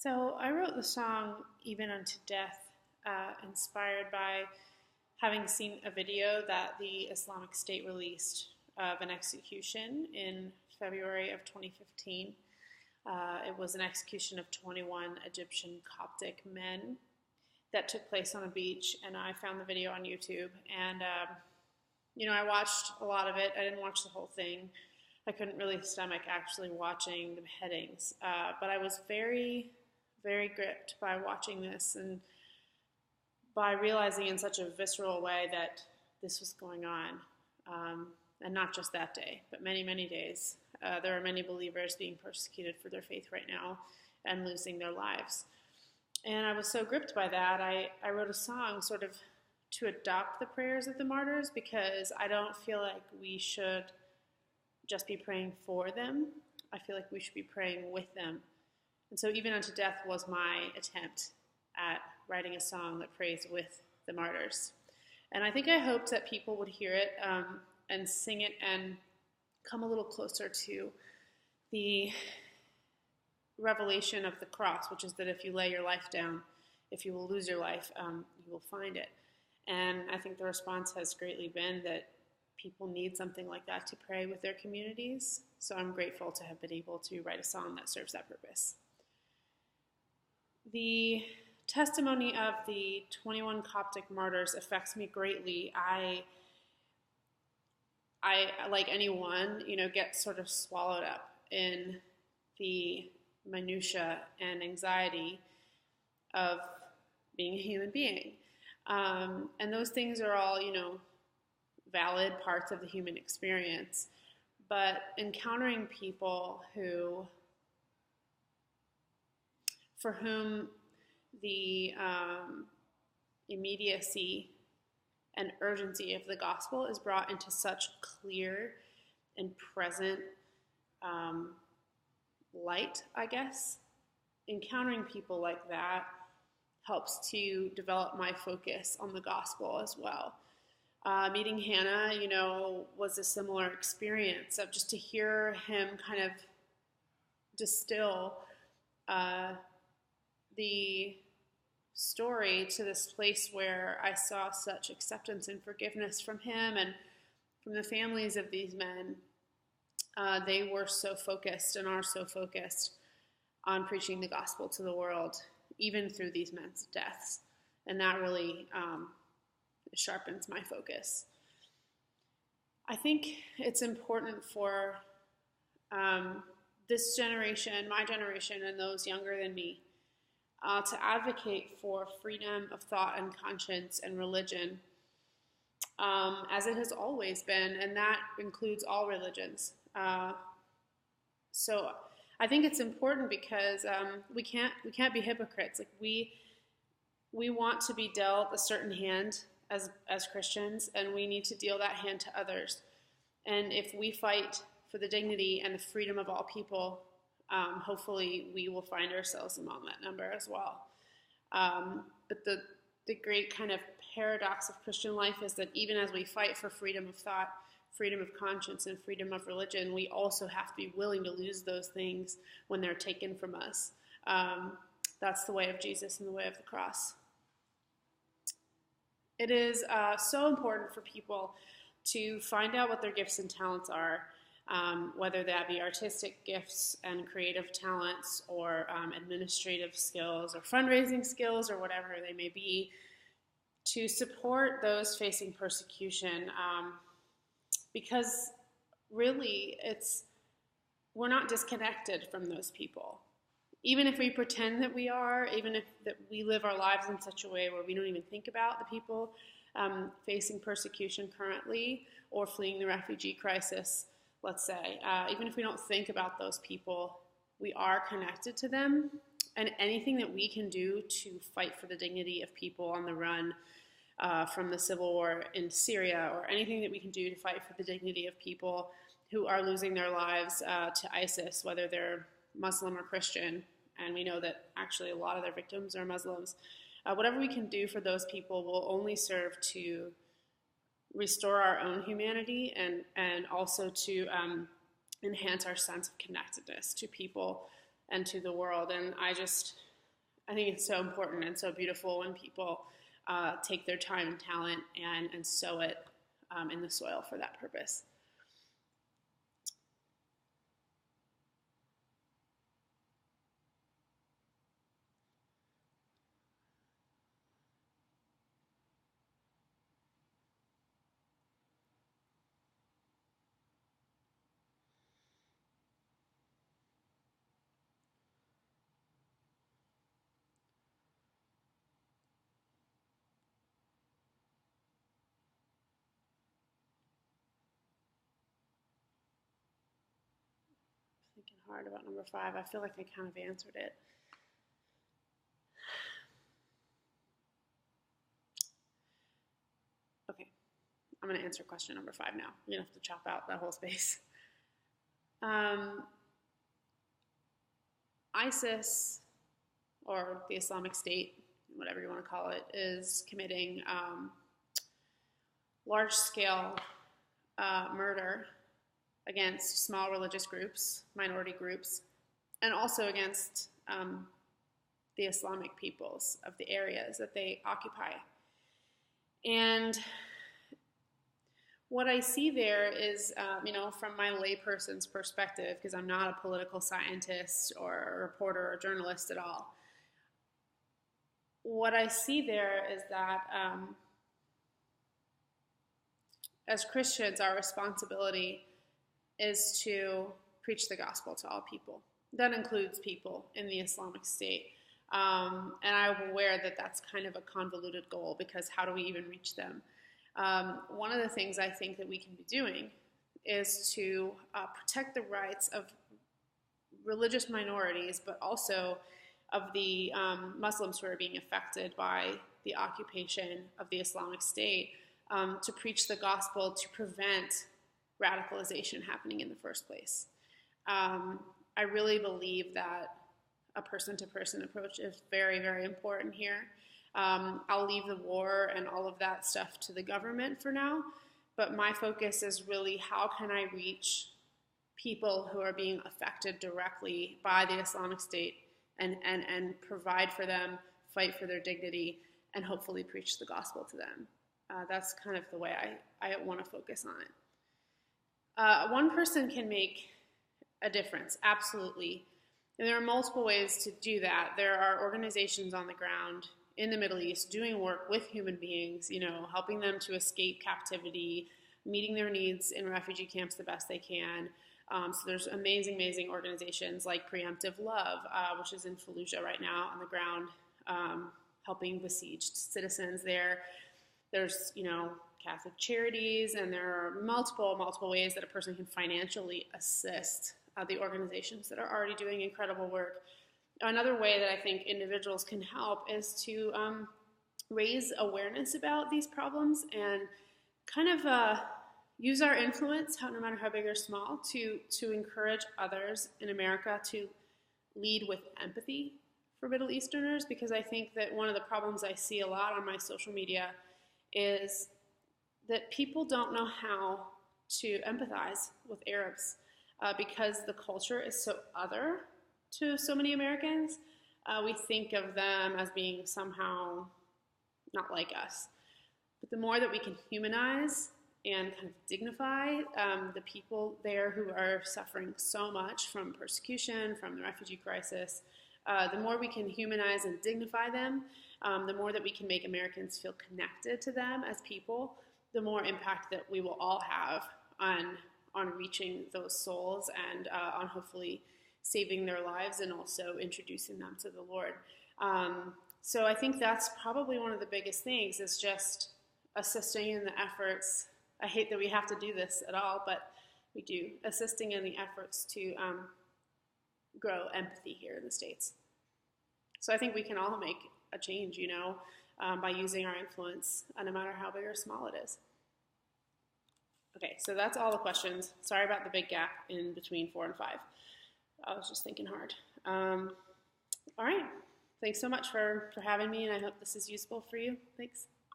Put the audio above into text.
So I wrote the song Even Unto Death, inspired by having seen a video that the Islamic State released of an execution in February of 2015. It was an execution of 21 Egyptian Coptic men that took place on a beach, and I found the video on YouTube. And, I watched a lot of it. I didn't watch the whole thing. I couldn't really stomach actually watching the beheadings, but I was very, very gripped by watching this and by realizing in such a visceral way that this was going on. And not just that day, but many, many days. There are many believers being persecuted for their faith right now and losing their lives. And I was so gripped by that, I wrote a song sort of to adopt the prayers of the martyrs, because I don't feel like we should just be praying for them. I feel like we should be praying with them. And so Even Unto Death was my attempt at writing a song that prays with the martyrs. And I think I hoped that people would hear it and sing it and come a little closer to the revelation of the cross, which is that if you lay your life down, if you will lose your life, you will find it. And I think the response has greatly been that people need something like that to pray with their communities. So I'm grateful to have been able to write a song that serves that purpose. The testimony of the 21 Coptic martyrs affects me greatly. I like anyone, get sort of swallowed up in the minutia and anxiety of being a human being. And those things are all, valid parts of the human experience. But encountering people for whom the immediacy and urgency of the gospel is brought into such clear and present light, I guess. Encountering people like that helps to develop my focus on the gospel as well. Meeting Hannah, was a similar experience of just to hear him kind of distill the story to this place where I saw such acceptance and forgiveness from him and from the families of these men. They were so focused and are so focused on preaching the gospel to the world, even through these men's deaths. And that really sharpens my focus. I think it's important for this generation, my generation, and those younger than me, to advocate for freedom of thought and conscience and religion, as it has always been, and that includes all religions. So I think it's important because we can't be hypocrites. Like we want to be dealt a certain hand as Christians, and we need to deal that hand to others. And if we fight for the dignity and the freedom of all people, hopefully we will find ourselves among that number as well. But the great kind of paradox of Christian life is that even as we fight for freedom of thought, freedom of conscience, and freedom of religion, we also have to be willing to lose those things when they're taken from us. That's the way of Jesus and the way of the cross. It is so important for people to find out what their gifts and talents are, whether that be artistic gifts and creative talents or administrative skills or fundraising skills or whatever they may be, to support those facing persecution, because really we're not disconnected from those people. Even if we pretend that we are, even if that we live our lives in such a way where we don't even think about the people facing persecution currently or fleeing the refugee crisis, let's say, even if we don't think about those people, we are connected to them. And anything that we can do to fight for the dignity of people on the run from the civil war in Syria, or anything that we can do to fight for the dignity of people who are losing their lives to ISIS, whether they're Muslim or Christian, and we know that actually a lot of their victims are Muslims. Whatever we can do for those people will only serve to restore our own humanity and also to enhance our sense of connectedness to people and to the world. And I just I think it's so important and so beautiful when people take their time and talent and sow it in the soil for that purpose. Thinking hard about number 5. I feel like I kind of answered it. Okay, I'm going to answer question number 5 now. You're going to have to chop out that whole space. ISIS, or the Islamic State, whatever you want to call it, is committing large-scale murder against small religious groups, minority groups, and also against the Islamic peoples of the areas that they occupy. And what I see there is, from my layperson's perspective, because I'm not a political scientist or a reporter or journalist at all, what I see there is that as Christians, our responsibility is to preach the gospel to all people. That includes people in the Islamic State. And I'm aware that that's kind of a convoluted goal, because how do we even reach them? One of the things I think that we can be doing is to protect the rights of religious minorities, but also of the Muslims who are being affected by the occupation of the Islamic State, to preach the gospel to prevent radicalization happening in the first place. I really believe that a person-to-person approach is very, very important here. I'll leave the war and all of that stuff to the government for now, but my focus is really how can I reach people who are being affected directly by the Islamic State and provide for them, fight for their dignity, and hopefully preach the gospel to them. That's kind of the way I want to focus on it. One person can make a difference, absolutely. And there are multiple ways to do that. There are organizations on the ground in the Middle East doing work with human beings, helping them to escape captivity, meeting their needs in refugee camps the best they can. So there's amazing, amazing organizations like Preemptive Love, which is in Fallujah right now on the ground, helping besieged citizens there. There's, Catholic Charities, and there are multiple ways that a person can financially assist the organizations that are already doing incredible work. Another way that I think individuals can help is to raise awareness about these problems and kind of use our influence, no matter how big or small, to encourage others in America to lead with empathy for Middle Easterners, because I think that one of the problems I see a lot on my social media is that people don't know how to empathize with Arabs because the culture is so other to so many Americans. We think of them as being somehow not like us. But the more that we can humanize and kind of dignify the people there who are suffering so much from persecution, from the refugee crisis, the more we can humanize and dignify them, the more that we can make Americans feel connected to them as people, the more impact that we will all have on reaching those souls and on hopefully saving their lives and also introducing them to the Lord. So I think that's probably one of the biggest things, is just assisting in the efforts. I hate that we have to do this at all, but we do. Assisting in the efforts to grow empathy here in the States. So I think we can all make a change, by using our influence, no matter how big or small it is. Okay, so that's all the questions. Sorry about the big gap in between 4 and 5. I was just thinking hard. All right, thanks so much for having me, and I hope this is useful for you. Thanks.